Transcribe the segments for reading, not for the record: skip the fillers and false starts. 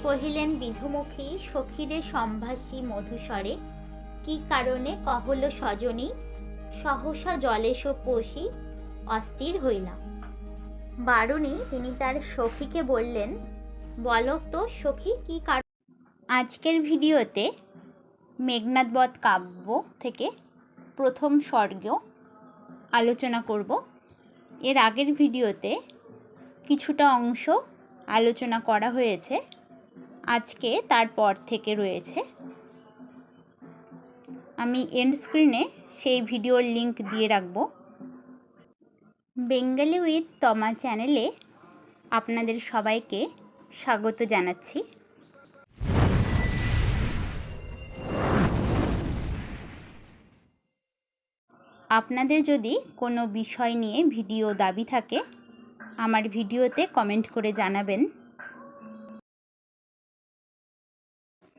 কহিলেন বিধুমুখী সখীরে সম্ভাষী মধুস্বরে, কি কারণে কহল সজনী, সহসা জলেশ পশি অস্থির হইলাম। বারুণী তিনি তার সখীকে বললেন, বলো তো সখী কি কারণ। আজকের ভিডিওতে মেঘনাদ বধ কাব্য থেকে প্রথম স্বর্গ আলোচনা করব। এর আগের ভিডিওতে কিছুটা অংশ আলোচনা করা হয়েছে, আজকে তারপর থেকে রয়েছে। আমি এন্ড স্ক্রিনে সেই ভিডিওর লিংক দিয়ে রাখব। বেঙ্গলি উইথ তমা চ্যানেলে আপনাদের সবাইকে স্বাগত জানাচ্ছি। আপনাদের যদি কোনো বিষয় নিয়ে ভিডিও দাবি থাকে আমার ভিডিওতে কমেন্ট করে জানাবেন।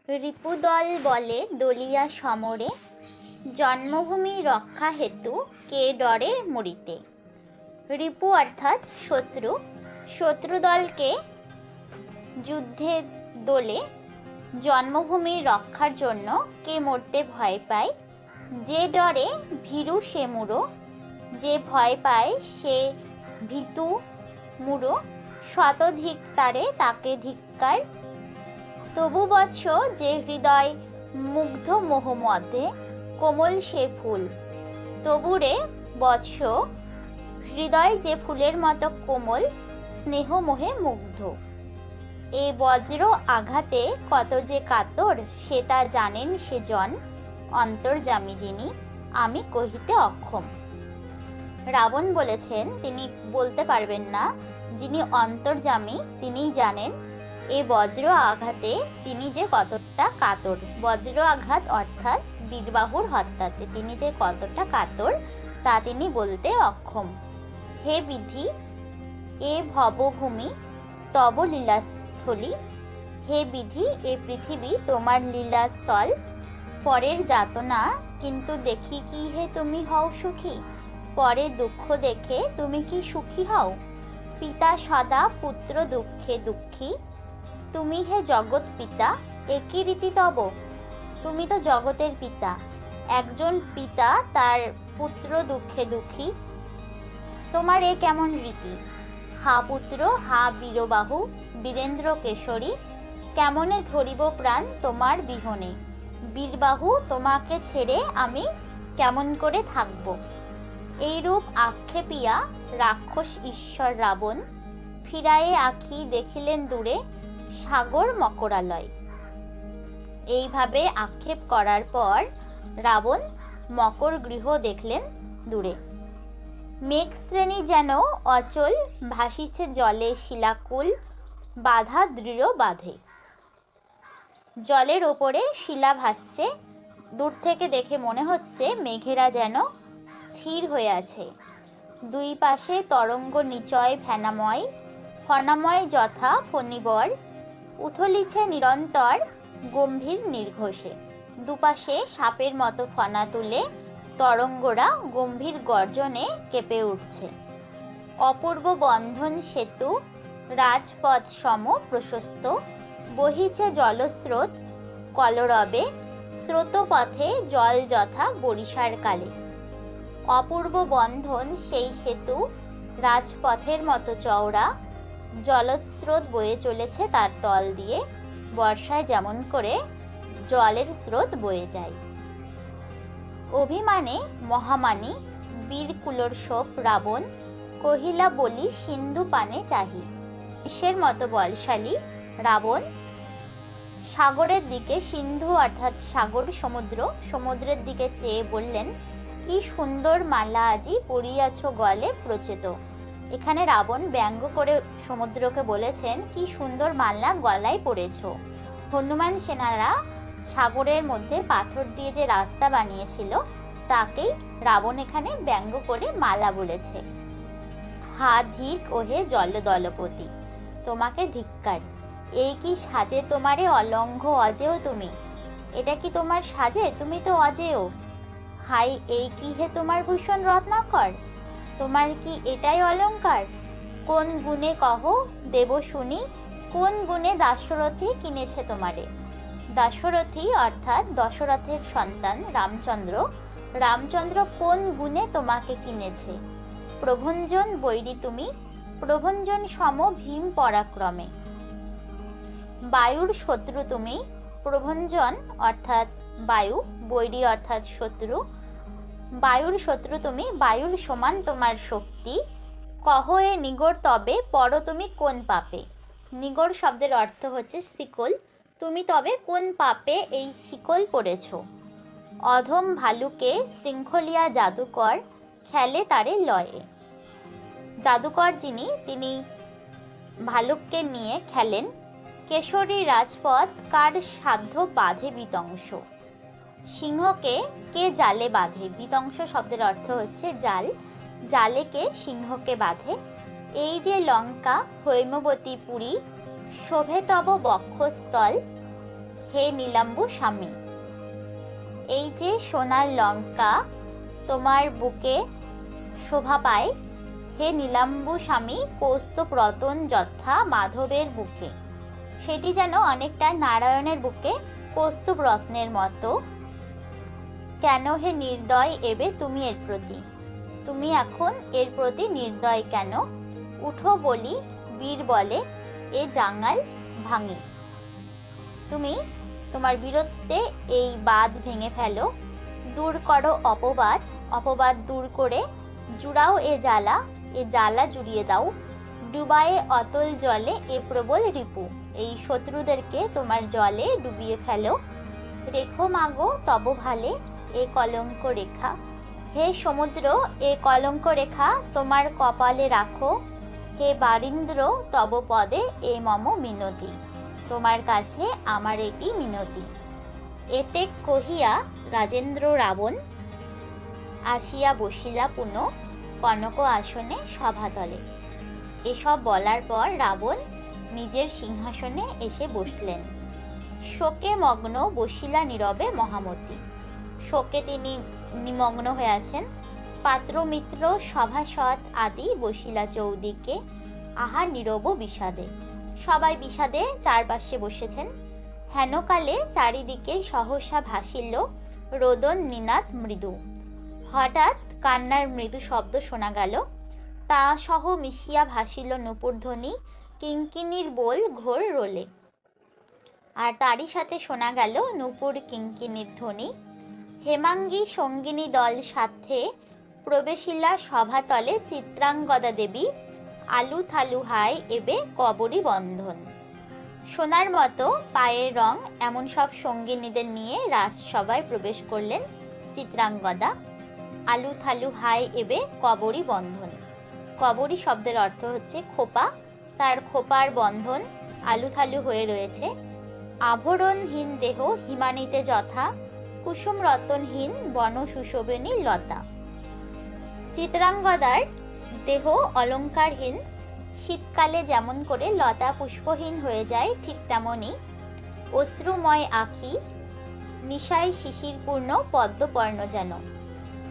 রিপুদল বলে দলিয়া সমরে, জন্মভূমি রক্ষা হেতু কে ডরে মরিতে। রিপু অর্থাৎ শত্রু, শত্রুদলকে যুদ্ধে দলে জন্মভূমি রক্ষার জন্য কে মরতে ভয় পায়। যে ডরে ভীরু সে মূঢ়, যে ভয় পায় সে ভীতু মূঢ়, শতধিক্কারে তাকে ধিক্কার। তবু বৎস যে হৃদয় মুগ্ধ মোহ মধ্যে, কোমল সে ফুল। তবুরে বৎস হৃদয় যে ফুলের মতো কোমল, স্নেহ মোহে মুগ্ধ। এ বজ্র আঘাতে কত যে কাতর, সে তা জানেন সে জন, অন্তর্যামী যিনি আমি কহিতে অক্ষম। রাবণ বলেছেন তিনি বলতে পারবেন না, যিনি অন্তর্যামী তিনিই জানেন এ বজ্র আঘাতে তিনি যে কতটা কাতর। বজ্র আঘাত অর্থাৎ বীরবাহুর হত্যাতে তিনি যে কতটা কাতর তা তিনি বলতে অক্ষম। হে বিধি এ ভবভূমি তব লীলাস্থলী, হে বিধি এ পৃথিবী তোমার লীলাস্থল। পরের যাতনা কিন্তু দেখি কি হে তুমি হও সুখী, পরে দুঃখ দেখে তুমি কি সুখী হও। পিতা সদা পুত্র দুঃখে দুঃখী, তুমি হে জগৎ পিতা একই রীতি তব। তুমি তো জগতের পিতা, একজন পিতা তার পুত্র দুঃখে দুঃখী, তোমার এ কেমন রীতি। হা পুত্র হা বীরবাহু বীরেন্দ্র কেশরী, কেমনে ধরিব প্রাণ তোমার বিহনে। বীরবাহু তোমাকে ছেড়ে আমি কেমন করে থাকব। এইরূপ আক্ষেপিয়া রাক্ষস ঈশ্বর রাবণ, ফিরায়ে আঁখি দেখিলেন দূরে সাগর মকরালয়। এইভাবে আক্ষেপ করার পর রাবণ মকর গৃহ দেখলেন দূরে। মেঘ শ্রেণী যেন অচল ভাসিছে জলে শিলাকুল, বাধা দৃঢ় বাঁধে। জলের ওপরে শিলা ভাসছে, দূর থেকে দেখে মনে হচ্ছে মেঘেরা যেন স্থির হয়ে আছে। দুই পাশে তরঙ্গ নিচয় ফেনাময়, ফনাময় যথা ফণিবর, উথলিছে নিরন্তর গম্ভীর নির্ঘোষে। দুপাশে সাপের মতো ফনা তুলে তরঙ্গরা গম্ভীর গর্জনে কেঁপে উঠছে। অপূর্ব বন্ধন সেতু রাজপথ সম প্রশস্ত, বহিছে জলস্রোত কলরবে, স্রোতপথে জল যথা বরিশার কালে। অপূর্ব বন্ধন সেই সেতু রাজপথের মতো চওড়া, জলস্রোত বয়ে চলেছে তার তল দিয়ে, বর্ষায় যেমন করে জলের স্রোত বয়ে যায়। অভিমানে মহামানী বীরকুলোর শোভ রাবণ, কহিলা বলি সিন্ধু পানে চাহি। বিশ্বের মতো বলশালী রাবণ সাগরের দিকে, সিন্ধু অর্থাৎ সাগর সমুদ্র, সমুদ্রের দিকে চেয়ে বললেন, কি সুন্দর মালা আজি পরিয়াছ গলে প্রচেত। এখানে রাবণ ব্যঙ্গ করে সমুদ্রকে বলেছেন, কি সুন্দর মালা গলায় পড়েছ। হনুমান সেনারা সাগরের মধ্যে পাথর দিয়ে যে রাস্তা বানিয়েছিল তাকেই রাবণ এখানে ব্যঙ্গ করে মালা বলেছে। হা ধিক ওহে জলদলপতি, তোমাকে ধিক্কার। এই কি সাজে তোমারে অলঙ্ঘ অজেয় তুমি, এটা কি তোমার সাজে, তুমি তো অজেয়। হাই এই কি হে তোমার ভূষণ রত্নাকর, তোমার কি এটাই অলঙ্কার। কোন গুণে কহ দেব শুনি, কোন গুণে দাশরথী কিনেছে তোমারে? দাশরথী অর্থাৎ দশরথের সন্তান রামচন্দ্র কোন গুণে তোমাকে কিনেছে? প্রভঞ্জন বৈরী তুমি, প্রভঞ্জন সম ভীম পরাক্রমে। বায়ুর শত্রু তুমি, প্রভঞ্জন অর্থাৎ বায়ু, বৈরী অর্থাৎ শত্রু, বায়ুর শত্রু তুমি, বায়ুর সমান তোমার শক্তি। কহ এ নিগর তবে পড়ো তুমি কোন পাপে? নিগর শব্দের অর্থ হচ্ছে শিকল। তুমি তবে কোন পাপে এই শিকল পড়েছ? অধম ভালুকে শৃঙ্খলিয়া জাদুকর খেলে তারে লয়ে। জাদুকর যিনি, তিনি ভালুককে নিয়ে খেলেন। কেশরী রাজপথ কার সাধ্য বাঁধে বিতংশ? সিংহকে কে জালে বাঁধে? বিতংশ শব্দের অর্থ হচ্ছে জাল। জালে কে সিংহকে বাঁধে? এই যে লঙ্কা হৈমবতী পুরী, শোভে তব বক্ষস্থল হে নীলাম্বু স্বামী। এই যে সোনার লঙ্কা তোমার বুকে শোভা পায়, হে নীলাম্বু স্বামী কৌস্তুভ রতন যথা মাধবের বুকে। সেটি যেন অনেকটা নারায়ণের বুকে কৌস্তুভ রত্নের মতো। কেন হে নির্দয় এবে তুমি এর প্রতি? তুমি এখন এর প্রতি নির্দয় কেন? উঠো বলি বীর বলে এ জাঙ্গাল ভাঙি। তুমি তোমার বীরত্বে এই বাঁধ ভেঙে ফেলো, দূর করো অপবাদ, অপবাদ দূর করে জুড়াও এ জ্বালা জুড়িয়ে দাও। ডুবায়ে অতল জলে এ প্রবল রিপু। এই শত্রুদেরকে তোমার জলে ডুবিয়ে ফেলো। রেখো মাগো তব ভালে এ কলঙ্ক রেখা। হে সমুদ্র এ কলঙ্ক রেখা তোমার কপালে রাখো। হে বারীন্দ্র তব পদে এ মম মিনতি। তোমার কাছে আমার এটি মিনতি। এতে কহিয়া রাজেন্দ্র রাবণ আসিয়া বসিলা পুনঃ কনক আসনে সভাতলে। এসব বলার পর রাবণ নিজের সিংহাসনে এসে বসলেন। শোকে মগ্ন বসিলা নীরবে মহামতি। শোকে তিনি নিমগ্ন হয়ে আছেন। পাত্র মিত্র সভাসদ আদি বসিলা চৌদিকে, আহা নীরব বিষাদে। সবাই বিষাদে চারপাশে বসেছেন। হেনকালে চারিদিকে সহসা ভাসিল রোদন নিনাদ মৃদু। হঠাৎ কান্নার মৃদু শব্দ শোনা গেল। তা সহ মিশিয়া ভাসিল নূপুরধ্বনি, কিঙ্কিণীর বোল ঘোর রোলে। আর তারই সাথে শোনা গেল নূপুর কিঙ্কিণীর ধ্বনি। হেমাঙ্গী সঙ্গিনী দল সাথে প্রবেশিলা সভাতলে চিত্রাঙ্গদা দেবী, আলু থালু হাই এবে কবরী বন্ধন। সোনার মতো পায়ের রং এমন সব সঙ্গিনীদের নিয়ে রাজসভায় প্রবেশ করলেন চিত্রাঙ্গদা। আলু থালু হাই এবে কবরী বন্ধন। কবরী শব্দের অর্থ হচ্ছে খোপা, তার খোপার বন্ধন আলু থালু হয়ে রয়েছে। আভরণহীন দেহ হিমানিতে যথা, কুসুম রতনহীন বন সুশোভনী লতা। চিত্রাঙ্গদার দেহ অলঙ্কারহীন, শীতকালে যেমন করে লতা পুষ্পহীন হয়ে যায় ঠিক তেমনই অশ্রুময় আঁখি, নিশায় শিশিরপূর্ণ পদ্মপর্ণ যেন।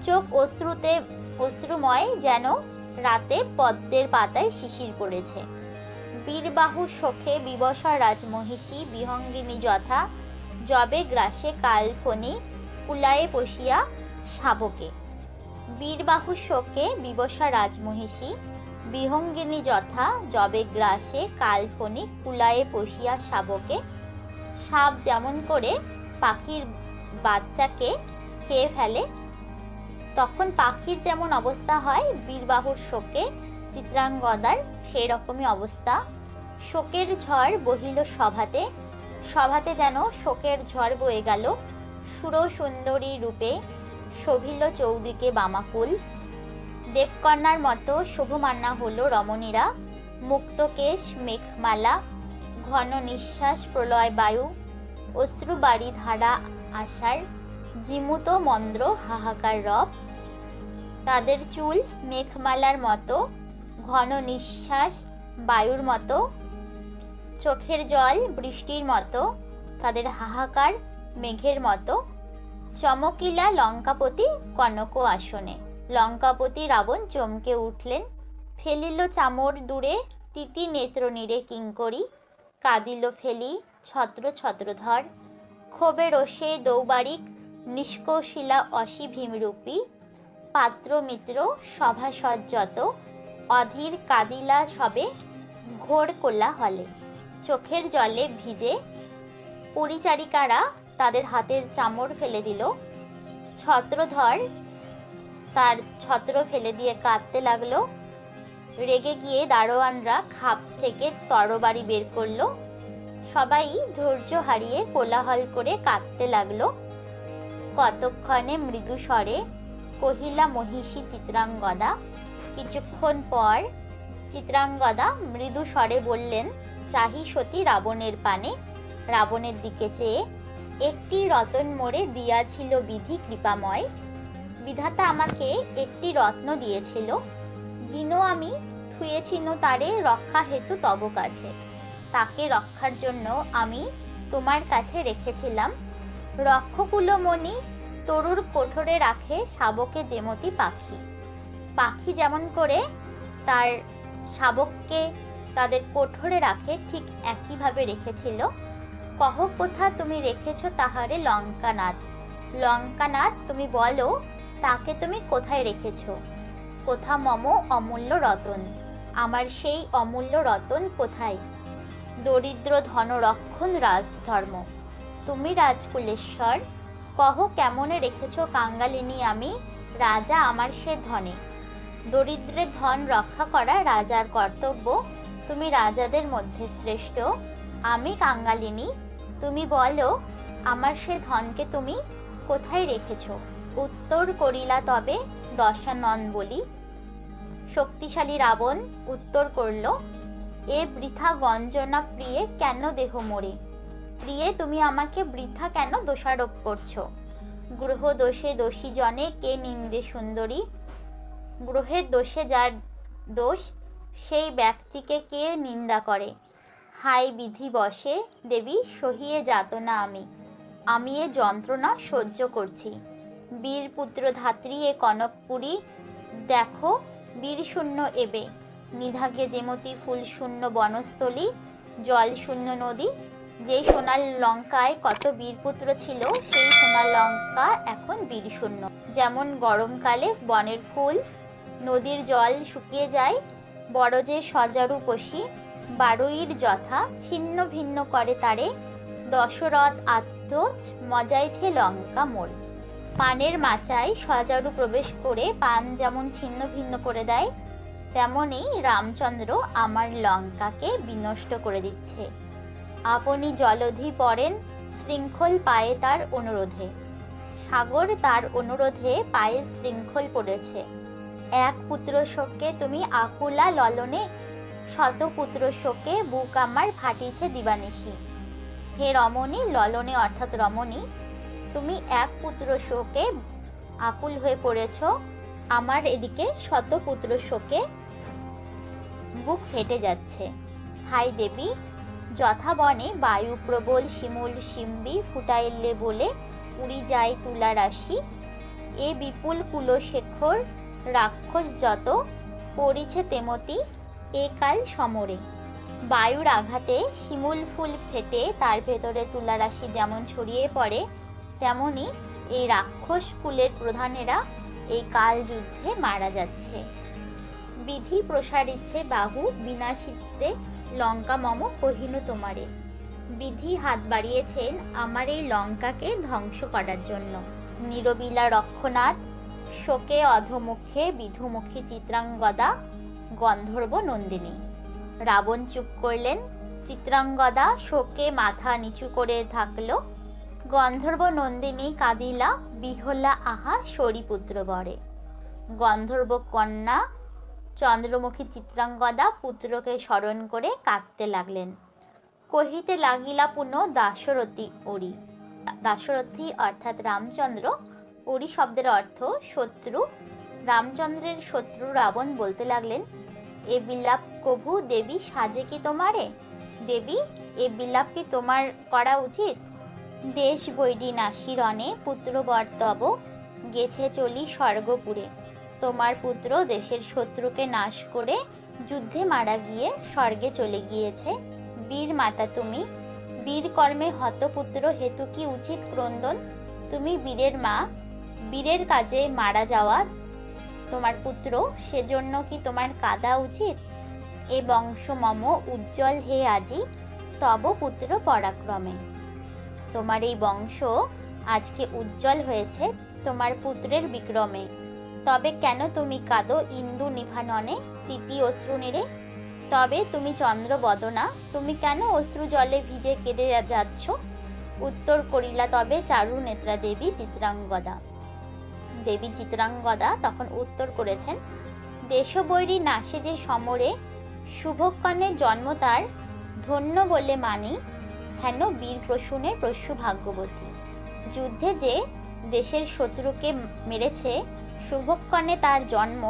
চোখ অশ্রুতে অশ্রুময়, যেন রাতে পদ্মের পাতায় শিশির পড়েছে। বীরবাহু শোকে বিবশা রাজমহিষী, বিহঙ্গিনী যথা জবে গ্রাসে কালফণি কুলায়ে পশিয়া শাবকে। বীরবাহু শোকে বিবশা রাজমহিষী, বিহঙ্গিনী যথা জবে গ্রাসে কালফণি কুলায়ে পশিয়া শাবকে। সাপ যেমন করে পাখির বাচ্চাকে খেয়ে ফেলে, তখন পাখির যেমন অবস্থা হয় বীরবাহুর শোকে চিত্রাঙ্গদার সেই রকমই অবস্থা। শোকের ঝড় বহিল সভাতে, সভাতে যেন শোকের ঝড় বয়ে গেল। সুর সুন্দরী রূপে শোভিল চৌদিকে বামাকুল। দেবকন্যার মতো শোভমান্না হলো রমণীরা। মুক্তকেশ মেঘমালা, ঘন নিঃশ্বাস প্রলয় বায়ু, অশ্রুবাড়ি ধারা আষাঢ়, জিমুত মন্দ্র হাহাকার রব। তাদের চুল মেঘমালার মতো, ঘন নিঃশ্বাস বায়ুর মতো, চোখের জল বৃষ্টির মতো, তাদের হাহাকার মেঘের মতো। চমকিলা লঙ্কাপতি কনক আসনে। লঙ্কাপতি রাবণ চমকে উঠলেন। ফেলিল চামর দূরে তিতি নেত্র নীরে কিঙ্করী। কাঁদিল ফেলি ছত্র ছত্রধর, ক্ষোভে রোষে দৌবারিক নিষ্কৌশিলা অসি ভীমরূপী, পাত্র মিত্র সভাসদ যত, অধীর কাঁদিলা সবে ঘোর কোলাহলে। চোখের জলে ভিজে পরিচারিকারা তাদের হাতের চামড় ফেলে দিল। ছত্রধর তার ছত্র ফেলে দিয়ে কাঁদতে লাগলো। রেগে গিয়ে দারোয়ানরা খাপ থেকে তরবারি বের করলো। সবাই ধৈর্য হারিয়ে কোলাহল করে কাঁদতে লাগলো। কতক্ষণে মৃদু স্বরে কহিলা মহিষী চিত্রাঙ্গদা। কিছুক্ষণ পর চিত্রাঙ্গদা মৃদু স্বরে বললেন, চাহি সতী রাবণের পানে। রাবণের দিকে চেয়ে, একটি রতন মোড়ে দিয়াছিল বিধি কৃপাময়। বিধাতা আমাকে একটি রত্ন দিয়েছিল, দিনও আমি থুয়েছিনু তারে রক্ষা হেতু তব কাছে। তাকে রক্ষার জন্য আমি তোমার কাছে রেখেছিলাম। রক্ষকুলমণি তরুর কোঠরে রাখে শাবকে যেমতি পাখি। পাখি যেমন করে তার শাবককে তাদের কোঠরে রাখে, ঠিক একইভাবে রেখেছিল। কহ কোথা তুমি রেখেছ তাহারে লঙ্কানাথ। লঙ্কানাথ, তুমি বলো তাকে তুমি কোথায় রেখেছ? কোথা মম অমূল্য রতন, আমার সেই অমূল্য রতন কোথায়? দরিদ্র ধনরক্ষণ রাজধর্ম, তুমি রাজকুলেশ্বর, কহ কেমনে রেখেছ কাঙ্গালিনী আমি, রাজা আমার সে ধনে। দরিদ্রের ধন রক্ষা করা রাজার কর্তব্য, তুমি রাজাদের মধ্যে শ্রেষ্ঠ, আমি কাঙ্গালিনী, তুমি বলো আমার সে ধনকে তুমি কোথায় রেখেছ? উত্তর করিলা তবে দশানন বলি। শক্তিশালী রাবণ উত্তর করল, এ বৃথা গঞ্জনা প্রিয়ে কেন দেহ মোরে? প্রিয়ে, তুমি আমাকে বৃথা কেন দোষারোপ করছো? গ্রহ দোষে দোষী জনে কে নিন্দে সুন্দরী। গ্রহের দোষে যার দোষ, সেই ব্যক্তিকে কে নিন্দা করে? হাই বিধি বশে দেবী, সহিয়ে যাতনা আমি এ যন্ত্রণা সহ্য করছি। বীরপুত্র ধাত্রী এ কনকপুরী, দেখো বীরশূন্য এবে। নিধাগে যেমতি ফুল শূন্য বনস্থলী, জল শূন্য নদী। যে সোনার লঙ্কায় কত বীরপুত্র ছিল, সেই সোনার লঙ্কা এখন বীরশূন্য। যেমন গরমকালে বনের ফুল, নদীর জল শুকিয়ে যায়, বড় যে সজারু পশি, বারুইর যথা ছিন্ন ভিন্ন করে তারে। দশরথ আত্মজ মজাইছে লঙ্কা মোর। পানের মাচায় সজারু প্রবেশ করে পান যেমন ছিন্ন ভিন্ন করে দেয়, তেমনি রামচন্দ্র আমার লঙ্কাকে বিনষ্ট করে দিচ্ছে। আপনি জলধি পড়েন শৃঙ্খল পায়ে তার অনুরোধে। সাগর তার অনুরোধে পায়ে শৃঙ্খল পড়েছে। এক পুত্র শোকে তুমি আকুলা ললনে, শত পুত্র শোকে বুক আমার ফাটিছে দিবানিশি। হে রমণী, ললনে অর্থাৎ রমণী, তুমি এক পুত্র শোকে আকুল হয়ে পড়েছ, আমার এদিকে শত পুত্র শোকে বুক ফেটে যাচ্ছে। হাই দেবী, যথা বনে বায়ু প্রবল শিমুল শিম্বি ফুটাইলে বলে উড়ি যায় তুলা রাশি। এ বিপুল কুলশেখর রাক্ষস যত, পড়িছে তেমতি এ কাল সমরে। বায়ুর আঘাতে শিমুল ফুল ফেটে তার ভেতরে তুলারাশি যেমন ছড়িয়ে পড়ে, তেমনি এই রাক্ষস কুলের প্রধানেরা এই কাল যুদ্ধে মারা যাচ্ছে। বিধি প্রসারিচ্ছে বাহু বিনাশিতে লঙ্কা মম কহিনু তোমারে। বিধি হাত বাড়িয়েছেন আমার এই লঙ্কাকে ধ্বংস করার জন্য। নীরবিলা রক্ষনাথ, শোকে অধমুখে বিধুমুখী চিত্রাঙ্গদা, গন্ধর্ব নন্দিনী। রাবণ চুপ করলেন। চিত্রাঙ্গদা শোকে মাথা নিচু করে থাকলো। গন্ধর্ব নন্দিনী কাঁদিলা বিহলা আহা শরীপুত্র বরে। গন্ধর্ব কন্যা চন্দ্রমুখী চিত্রাঙ্গদা পুত্রকে স্মরণ করে কাঁদতে লাগলেন। কহিতে লাগিলা পুনঃ দাশরথী ওরি। দাশরথী অর্থাৎ রামচন্দ্র, ওরি শব্দের অর্থ শত্রু। রামচন্দ্রের শত্রু রাবণ বলতে লাগলেন, এ বিলাপ কভু দেবী সাজে কি তোমারে? দেবী, এ বিলাপ কি তোমার করা উচিত? দেশ বৈরী নাসি রণে পুত্র বর্তব, গেছে চলি স্বর্গপুরে। তোমার পুত্র দেশের শত্রুকে নাশ করে যুদ্ধে মারা গিয়ে স্বর্গে চলে গিয়েছে। বীর মাতা তুমি, বীর কর্মে হতপুত্র হেতু কি উচিত ক্রন্দন? তুমি বীরের মা, বীরের কাজে মারা যাওয়া তোমার পুত্র, সেজন্য কি তোমার কাঁদা উচিত? এ বংশ মম উজ্জ্বল হে আজি, তব পুত্র পরাক্রমে। তোমার এই বংশ আজকে উজ্জ্বল হয়েছে তোমার পুত্রের বিক্রমে। তবে কেন তুমি কাঁদো ইন্দু নিভাননে, তৃতীয় অশ্রু নেড়ে? তবে তুমি চন্দ্রবদনা, তুমি কেন অশ্রু জলে ভিজে কেঁদে যাচ্ছ? উত্তর করিলা তবে চারু নেত্রা দেবী চিত্রাঙ্গদা। দেবী চিত্রাঙ্গদা তখন উত্তর করেছেন, দেশবৈরী নাশে যে সমরে, শুভক্ষণে জন্ম তার, ধন্য বলে মানি হেন বীর প্রসূনে প্রসূ ভাগ্যবতী। যুদ্ধে যে দেশের শত্রুকে মেরেছে, শুভক্ষণে তার জন্ম,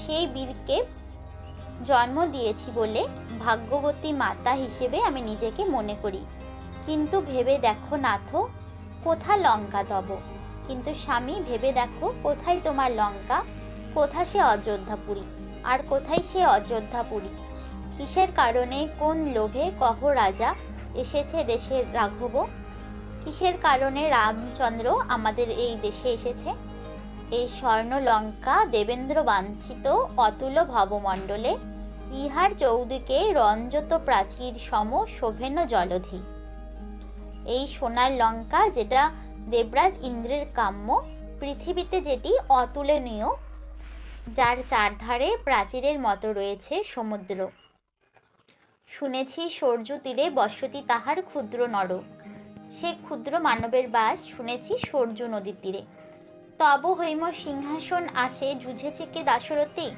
সেই বীরকে জন্ম দিয়েছি বলে ভাগ্যবতী মাতা হিসেবে আমি নিজেকে মনে করি। কিন্তু ভেবে দেখো নাথ, কোথা লঙ্কা তব? কিন্তু স্বামী ভেবে দেখো, কোথায় তোমার লঙ্কা? কোথা সে অযোধ্যাপুরী? আর কোথায় সে অযোধ্যাপুরী? কিসের কারণে, কোন লোভে কহ রাজা এসেছে দেশের রাঘব? কিসের কারণে রামচন্দ্র আমাদের এই দেশে এসেছে? এই স্বর্ণ লঙ্কা দেবেন্দ্র বাঞ্ছিত অতুল ভবমণ্ডলে, ইহার চৌদিকে রঞ্জত প্রাচীর সম শোভেন জলধি। এই সোনার লঙ্কা যেটা দেবরাজ ইন্দ্রের কাম্য, পৃথিবীতে যেটি অতুলনীয়, যার চারধারে প্রাচীরের মতো রয়েছে সমুদ্র। শুনেছি সূর্য তীরে বসতি তাহার ক্ষুদ্র নর, সে ক্ষুদ্র মানবের বাস শুনেছি সূর্য নদীর তীরে। তব হৈম সিংহাসন আসে জুঝেছে কে দাশরথী?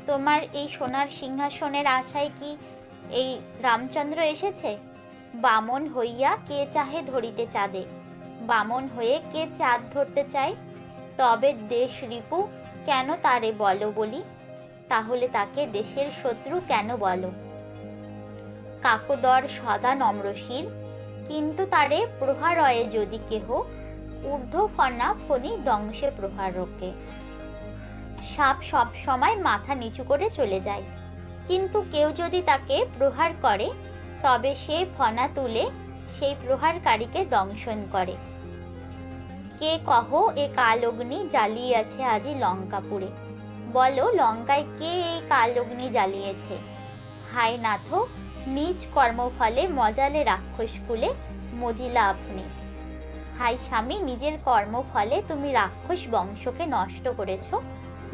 তোমার এই সোনার সিংহাসনের আশায় কি এই রামচন্দ্র এসেছে? বামন হইয়া কে চাহে ধরিতে চাঁদে, বামন হয়ে কে চাঁদ ধরতে চায়? তবে দেশ রিপু কেন তারে বলো বলি, তাহলে তাকে দেশের শত্রু কেন বলো? কাকোদর সদা নম্রশীর, কিন্তু তারে প্রহারয়ে যদি কেহ, ঊর্ধ্ব ফনা ফণি দংশে প্রহারকে। সাপ সব সময় মাথা নিচু করে চলে যায়, কিন্তু কেউ যদি তাকে প্রহার করে তবে সে ফনা তুলে সেই প্রহারকারীকে দংশন করে। কে কহ এ কাল অগ্নি জ্বালিয়েছে আজি লঙ্কাপুরে? বলো লঙ্কায় কে এই কাল অগ্নি জ্বালিয়েছে? হায় নাথ, নিজ কর্মফলে মজালে রাক্ষস কুলে মজিলা আপনি। হাই স্বামী, নিজের কর্মফলে তুমি রাক্ষস বংশকে নষ্ট করেছ,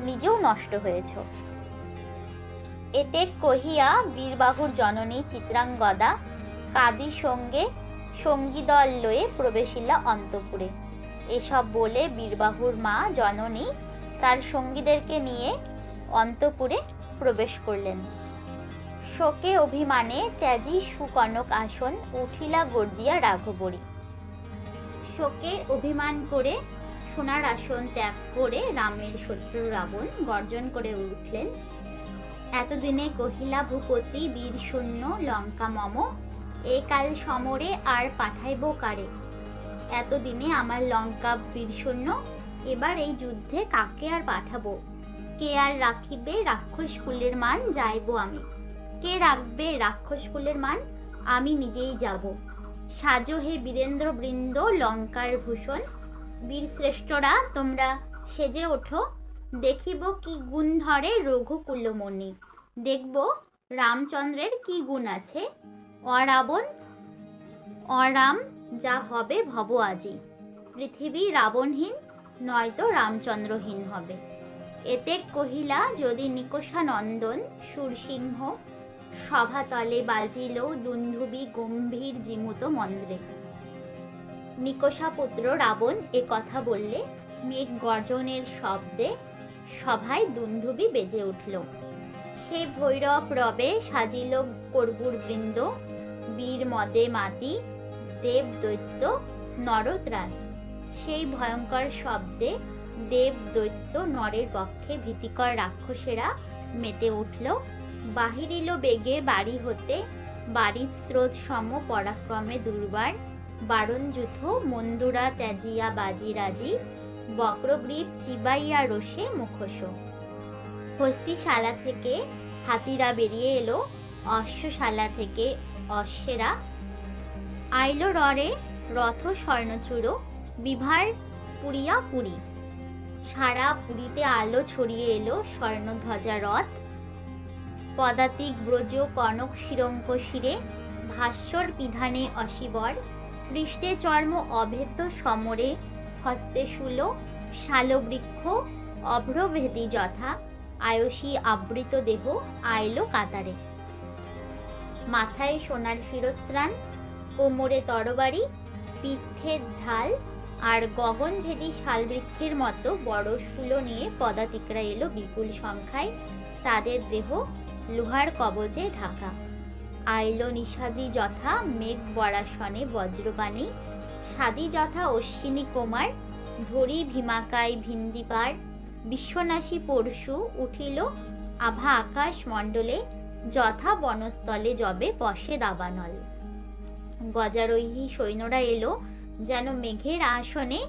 নিজেও নষ্ট হয়েছ। এতে কহিয়া বীরবাহুর জননী চিত্রাঙ্গদা কাদি সঙ্গে সঙ্গীদল লয়ে প্রবেশিলা অন্তঃপুরে। এসব বলে বীরবাহুর মা জননী তার সঙ্গীদেরকে নিয়ে অন্তঃপুরে প্রবেশ করলেন। শোকে অভিমানে ত্যাজি সুকনক আসন, উঠিলা গর্জিয়া রাঘবরী। শোকে অভিমান করে সোনার আসন ত্যাগ করে রামের শত্রু রাবণ গর্জন করে উঠলেন, এতদিনে কহিলা ভূপতি বীর শূন্য লঙ্কা মম, এ কাল সমরে আর পাঠাইব কারে? এতদিনে আমার লঙ্কা বীর শূন্য, এবার এই যুদ্ধে কাকে আর পাঠাবো? কে আর রাখিবে রাক্ষস কুলের মান? যাইব আমি। কে রাখবে রাক্ষস কুলের মান? আমি নিজেই যাব। সাজো হে বীরেন্দ্র বৃন্দ লঙ্কার ভূষণ, বীর শ্রেষ্ঠরা তোমরা সেজে ওঠো, দেখিব কি গুণ ধরে রঘুকুলমণি। দেখব রামচন্দ্রের কি গুণ আছে, অরাবণ অরাম যা হবে ভব আজি। পৃথিবী রাবণহীন নয়তো রামচন্দ্রহীন হবে। এতে কহিলা যদি নিকষা নন্দন সুরসিংহ, সভাতলে বাজিল দুন্ধুবি গম্ভীর জিমুত মন্দ্রে। নিকষা পুত্র রাবণ এ কথা বললে মেঘ গর্জনের শব্দে সভায় দুন্ধুবি বেজে উঠল। সে ভৈরব রবে সাজিল কর্বুর বৃন্দ, বীর মদে মাতি দেব দৈত্য নরত্রাস। সেই ভয়ঙ্কর শব্দে দেব দৈত্য নরের পক্ষে ভীতিকর রাক্ষসেরা মেতে উঠল। বাহিরিল বেগে বাড়ি হতে, বাড়ির স্রোত সম পরাক্রমে দুর্বার। বারণ যুথ মন্দুরা ত্যাজিয়া বাজি রাজি, বক্রগ্রীব চিবাইয়া রোষে মুখোশ। হস্তিশালা থেকে হাতিরা বেরিয়ে এলো, অশ্বশালা থেকে অশ্বেরা আইল ররে রথ স্বর্ণচূড় বিভার পুরিয়া পুরী। সারা পুরীতে আলো ছড়িয়ে এলো স্বর্ণধ্বজা রথ। পদাতিক ব্রজ কনক শিরঙ্ক শিরে ভাস্বর বিধানে অশীবর। পৃষ্ঠে চর্ম অভেদ্য সমরে হস্তে শূল শালবৃক্ষ অভ্রভেদী যথা। আয়সী আবৃত দেহ আইলো কাতারে। মাথায় সোনার শিরস্ত্রাণ, কোমরে তরবারি, পিঠে ঢাল আর গগনভেদী শালবৃক্ষের মতো বড় শূল নিয়ে পদাতিকরা এলো বিপুল সংখ্যায়। তাদের দেহ লোহার কবচে ঢাকা। আইলো নিষাদি যথা মেঘ বরাসনে বজ্রবাণী। সাদি যথা অশ্বিনী কুমার ধরি ভীমাকায় ভিন্দিপার। বিশ্বনাশী পরশু উঠিল আভা আকাশ মণ্ডলে যথা বনস্থলে যবে বসে দাবানল। গজারোহী সৈন্যরা এলো যেন মেঘের আসনে।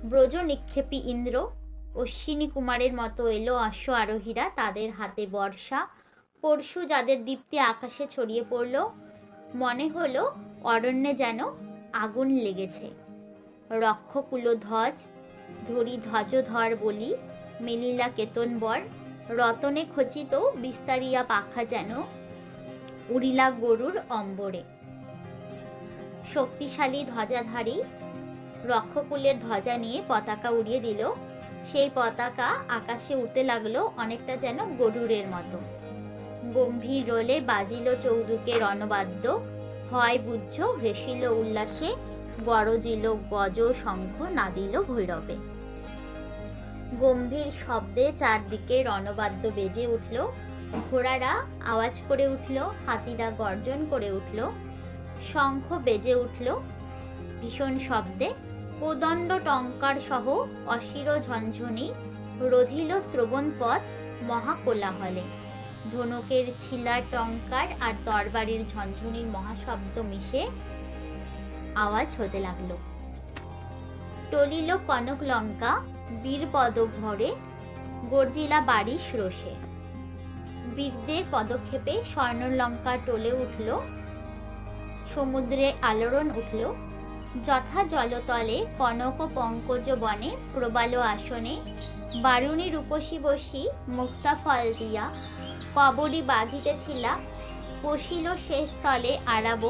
ব্রজ নিক্ষেপী ইন্দ্র অশ্বিনী কুমারের মতো এলো অশ্ব আরোহীরা। তাদের হাতে বর্ষা পরশু যাদের দীপ্তি আকাশে ছড়িয়ে পড়ল। মনে হলো অরণ্যে যেন আগুন লেগেছে। রক্ষকুল ধ্বজ ধরি ধ্বজধর বলি মেলিলা কেতনবর। রতনে খচিত বিস্তারিয়া পাখা যেন উড়িলা গরুর অম্বরে। শক্তিশালী ধ্বজাধারী রক্ষকুলের ধ্বজা নিয়ে পতাকা উড়িয়ে দিল। সেই পতাকা আকাশে উঠতে লাগলো অনেকটা যেন গরুরের মতো। গম্ভীর রোলে বাজিল চৌদুকে রণবাদ্য। হয় বুঝ হেসিল উল্লাসে গরজিল গজ শঙ্খ নাদিল ভৈরবে। গম্ভীর শব্দে চারদিকে রণবাদ্য বেজে উঠল। ঘোড়ারা আওয়াজ করে উঠল, হাতিরা গর্জন করে উঠল, শঙ্খ বেজে উঠল ভীষণ শব্দে। কোদণ্ড টঙ্কার সহ অশির ঝঞ্ঝনি রোধিল শ্রবণপথ মহাকোলাহলে। ধনুকের ছিলার টঙ্কার আর তরবারির ঝঞ্ঝনির মহাশব্দ মিশে আওয়াজ হতে লাগলো। টলিল কনক লঙ্কা বীরপদ ভরে গর্জিলা বারিশ রোষে। বীরদের পদক্ষেপে স্বর্ণলঙ্কা টলে উঠল, সমুদ্রে আলোড়ন উঠল। যথা জলতলে কনক পঙ্কজ বনে প্রবাল আসনে বারুণী রূপসী বসি মুক্তা ফল দিয়া কবরী বাঁধিতেছিলা। বসিল সে স্থলে আরাব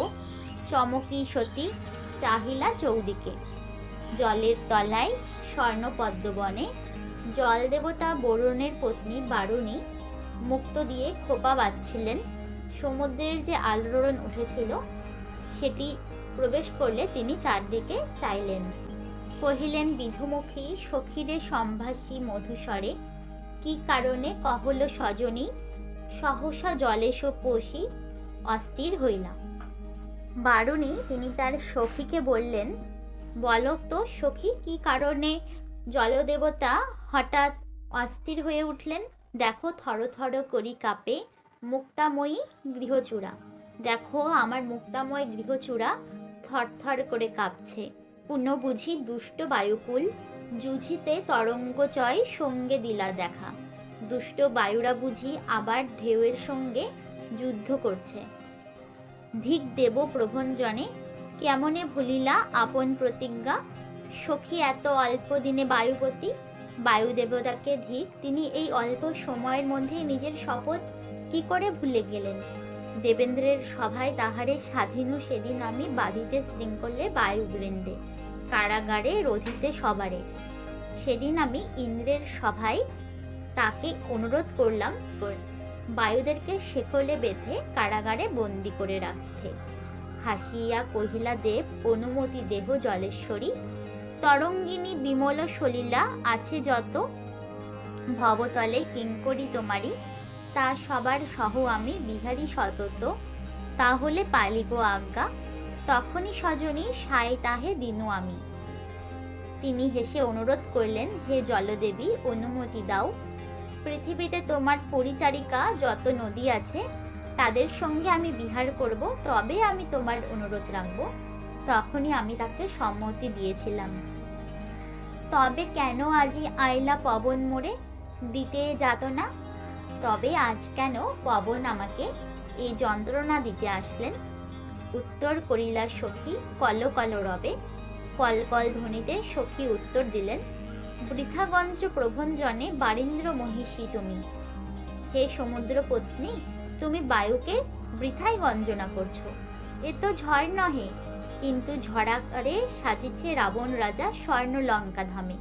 চমকি সতী চাহিলা চৌদিকে। জলের তলায় স্বর্ণপদ্মবনে জল দেবতা বরুণের পত্নী বারুণী মুক্ত দিয়ে খোপা বাঁধছিলেন। সমুদ্রের যে আলোড়ন উঠেছিল সেটি প্রবেশ করলে তিনি চারদিকে চাইলেন। কহিলেন বিধুমুখী সখীরে সম্ভাষী মধুস্বরে। কি কারণে কহল সজনী সহসা জলেশ পশি অস্থির হইলাম। বারুণী তিনি তার সখীকে বললেন, বলো তো সখী, কি কারণে জলদেবতা হঠাৎ অস্থির হয়ে উঠলেন? দেখো থরথর করি কাঁপে মুক্তাময়ী গৃহচূড়া। দেখো আমার মুক্তাময় গৃহচূড়া থরথর করে কাঁপছে। পুণ্য বুঝি দুষ্ট বায়ুকুল জুঝিতে তরঙ্গচয় সঙ্গে দিলা দেখা। দুষ্ট বায়ুরা বুঝি আবার ঢেউয়ের সঙ্গে যুদ্ধ করছে। ধিক দেব প্রভঞ্জনে কেমনে ভুলিলা আপন প্রতিজ্ঞা। সখী এত অল্প দিনে বায়ুপতি, বায়ুদেবতাকে ধিক, তিনি এই অল্প সময়ের মধ্যে নিজের শপথ কি করে ভুলে গেলেন? দেবেন্দ্রের সভায় তাহারে স্বাধীন সেদিন আমি বাঁধিতে শৃঙ্খলে বায়ুবৃন্দে কারাগারে রোধিতে সবারে। সেদিন আমি ইন্দ্রের সভায় তাকে অনুরোধ করলাম বায়ুদেরকে শেকলে বেঁধে কারাগারে বন্দি করে রাখতে। হাসিয়া কহিলা দেব অনুমতি দেহ জলেশ্বরী। তরঙ্গিনী বিমল সলিলা আছে যত ভবতলে কিঙ্করি তোমারি। তা সবার সহ আমি বিহারী সতত, তাহলে পালিব আজ্ঞা। তখনই সজনী সায় তাহে দিনু আমি। তিনি হেসে অনুরোধ করলেন, হে জলদেবী অনুমতি দাও। পৃথিবীতে তোমার পরিচারিকা যত নদী আছে তাদের সঙ্গে আমি বিহার করব, তবে আমি তোমার অনুরোধ রাখব। তখনই আমি তাকে সম্মতি দিয়েছিলাম। তবে কেন আজি আইলা পবন মোড়ে দিতে যাত না? তবে আজ কেন পবন আমাকে এই যন্ত্রণা দিতে আসলেন? উত্তর করিলা সখী কল কল রবে। কল কল ধ্বনিতে সখী উত্তর দিলেন, বৃথাগঞ্জ প্রভঞ্জনে বারীন্দ্র মহিষী তুমি। হে সমুদ্র পত্নী, তুমি বায়ুকে বৃথাই গঞ্জনা করছো। এ তো ঝড় নহে, কিন্তু ঝড়াকারে সাজিছে রাবণ রাজা স্বর্ণ লঙ্কা ধামে।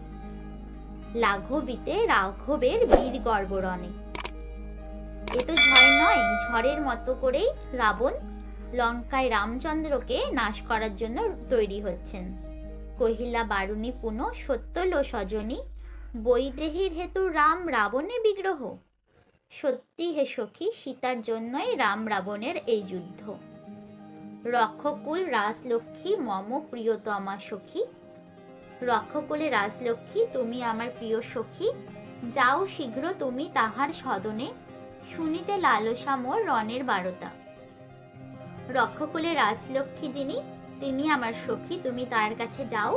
লাঘবিতে রাঘবের বীর গর্বরণে। এ তো ঝড় নয়, ঝড়ের মতো করেই রাবণ লঙ্কায় রামচন্দ্রকে নাশ করার জন্য তৈরি হচ্ছেন। কহিলা বারুণী পুন সত্যলো সজনী, বৈদেহীর হেতু রাম রাবণে বিগ্রহ। সত্যি হে সখী, সীতার জন্যই রাম রাবণের এই যুদ্ধ। রক্ষকুল রাজলক্ষ্মী মম প্রিয়তমা সখী। রক্ষকুলে রাজলক্ষ্মী তুমি আমার প্রিয় সখী। যাও শীঘ্র তুমি তাহার সদনে, শুনিতে লালসা মোর রণের বারতা। রক্ষকুলে রাজলক্ষ্মী যিনি, তিনি আমার সখী, তুমি তার কাছে যাও,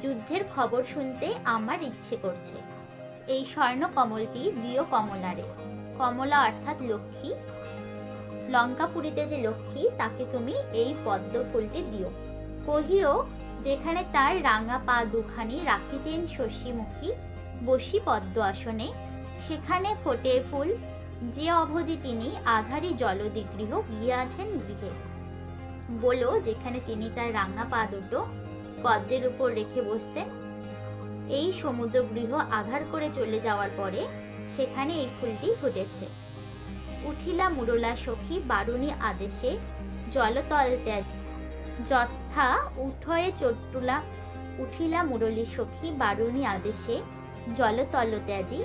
যুদ্ধের খবর শুনতে আমার ইচ্ছে করছে। এই স্বর্ণ কমলটি দিও কমলারে। কমলা অর্থাৎ লক্ষ্মী। লঙ্কাপুরীতে যে লক্ষ্মী, তাকে তুমি এই পদ্ম ফুলটি দিও। কহিও, যেখানে তার রাঙা পা দুখানি রাখিতেন শশীমুখী বসি পদ্ম আসনে, সেখানে ফোটে ফুল যে অবধি তিনি আধারি জলদি গৃহ গিয়াছেন গৃহে। বলো, যেখানে তিনি তার রাঙা পা দুটো পদ্মের উপর রেখে বসতেন, এই সমুদ্র গৃহ আধার করে চলে যাওয়ার পরে সেখানে এই ফুলটি ফুটেছে। উঠিলা মুরলা সখী বারুণী আদেশে, জলতল ত্যাজ যথা উঠয়ে চট্টুলা। উঠিলা মুরলী সখী বারুণী আদেশে, জলতল ত্যাজি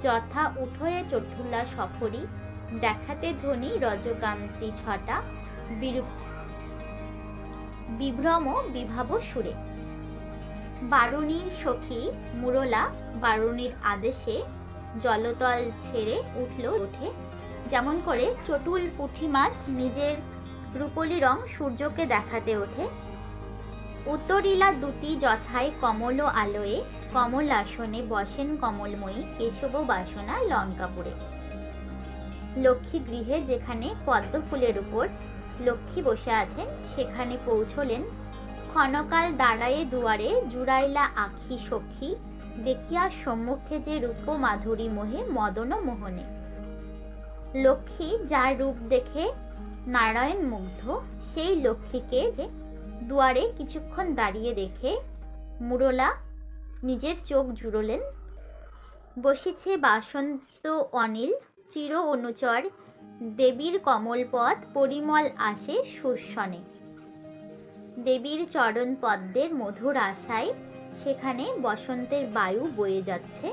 যথা উঠয়ে চট্টুলা সফরি। দেখাতে ধ্বনি রজকান্তি ছটা, বিভ্রম বিভাব সুরে। বারুণীর সখী মুরলা বারুণীর আদেশে জলতল ছেড়ে ওঠে, যেমন করে চটুল পুঁটি মাছ নিজের রূপলি রং সূর্যকে দেখাতে ওঠে। উত্তরিলা দুটি যথায় কমল আলোয়ে, কমল আসনে বসেন কমলময়ী কেশব বাসনা লঙ্কাপুরে। লক্ষ্মী গৃহে যেখানে পদ্ম ফুলের উপর লক্ষ্মী বসে আছেন, সেখানে পৌঁছলেন। ক্ষণকাল দাঁড়ায়ে দুয়ারে, জুড়াইলা আখি সখী, দেখিয়া সম্মুখে যে রূপ মাধুরী মোহে মদন মোহনে। লক্ষ্মী যার রূপ দেখে নারায়ণ মুগ্ধ, সেই লক্ষ্মীকে দুয়ারে কিছুক্ষণ দাঁড়িয়ে দেখে মুরলা নিজের চোখ জুড়লেন। বসেছে বাসন্ত অনিল চির অনুচর, দেবীর কমলপদ পরিমল আসে সুস্বনে। দেবীর চরণ পদ্মের মধুর আশায় সেখানে বসন্তের বায়ু বয়ে যাচ্ছে।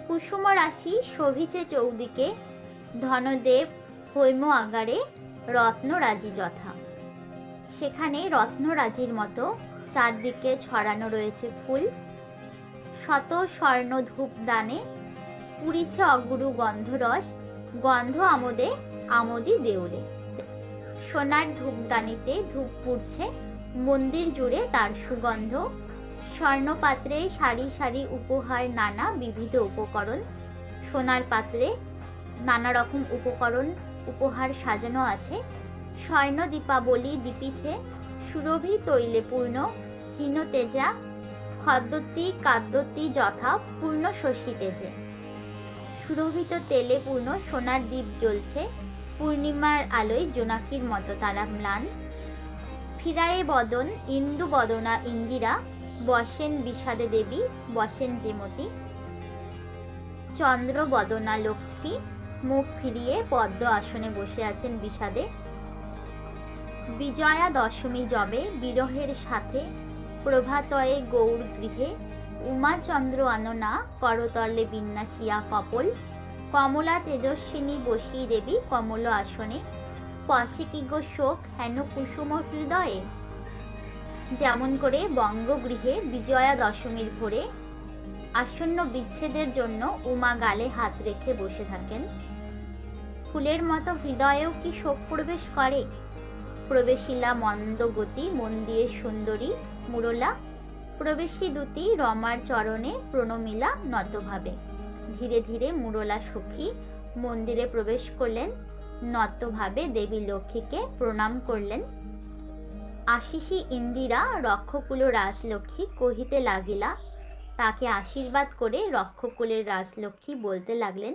কুসুম রাশি শোভিছে চৌদিকে, ধনদেব হৈম আগারে রত্নরাজি যথা। সেখানে রত্নরাজির মতো চারদিকে ছড়ানো রয়েছে ফুল। শত স্বর্ণ ধূপ দানে পুরিছে অগুরু গন্ধরস, গন্ধ আমোদে আমোদি দেউলে। সোনার ধূপদানিতে ধূপ পুড়ছে, মন্দির জুড়ে তার সুগন্ধ। স্বর্ণপাত্রে সারি সারি উপহার, নানা বিবিধ উপকরণ। সোনার পাত্রে নানা রকম উপহার সাজানো আছে। স্বর্ণ দীপাবলি দীপিছে, সুরভি তৈলে পূর্ণ হীন তেজা, খদ্যোতি কাদ্যোতি যথা পূর্ণ শশী তেজে। সুরভিত তেলে পূর্ণ সোনার দ্বীপ জ্বলছে, পূর্ণিমার আলোয় জোনাকির মতো তারা ম্লান। ফিরায়ে বদন ইন্দু বদনা ইন্দিরা, বসেন বিষাদে দেবী বসেন যেমতি। চন্দ্র বদনা লক্ষ্মী মুখ ফিরিয়ে পদ্ম আসনে বসে আছেন বিষাদে। বিজয়া দশমী যবে বিরহের সাথে, প্রভাতয়ে গৌর গৃহে উমাচন্দ্র আননা করতলে বিন্যাসিয়া কপল। কমলা তেজস্বিনী বসি দেবী কমল আসনে, পশে কি গো শোক হেন কুসুম হৃদয়ে। যেমন করে বঙ্গগৃহে বিজয়া দশমীর ভোরে আসন্ন বিচ্ছেদের জন্য উমা গালে হাত রেখে বসে থাকেন, ফুলের মতো হৃদয়েও কি শোক প্রবেশ করে। প্রবেশিলা মন্দগতি মন দিয়ে সুন্দরী মুরলা, প্রবেশী দুটি রমার চরণে প্রণমিলা নতভাবে। ধীরে ধীরে মুরলা সখী মন্দিরে প্রবেশ করলেন। নতভাবে দেবী লক্ষ্মীকে প্রণাম করলেন। আশিসি ইন্দিরা রক্ষকুল রাজলক্ষ্মী কহিতে লাগিলা। তাকে আশীর্বাদ করে রক্ষকুলের রাজলক্ষ্মী বলতে লাগলেন,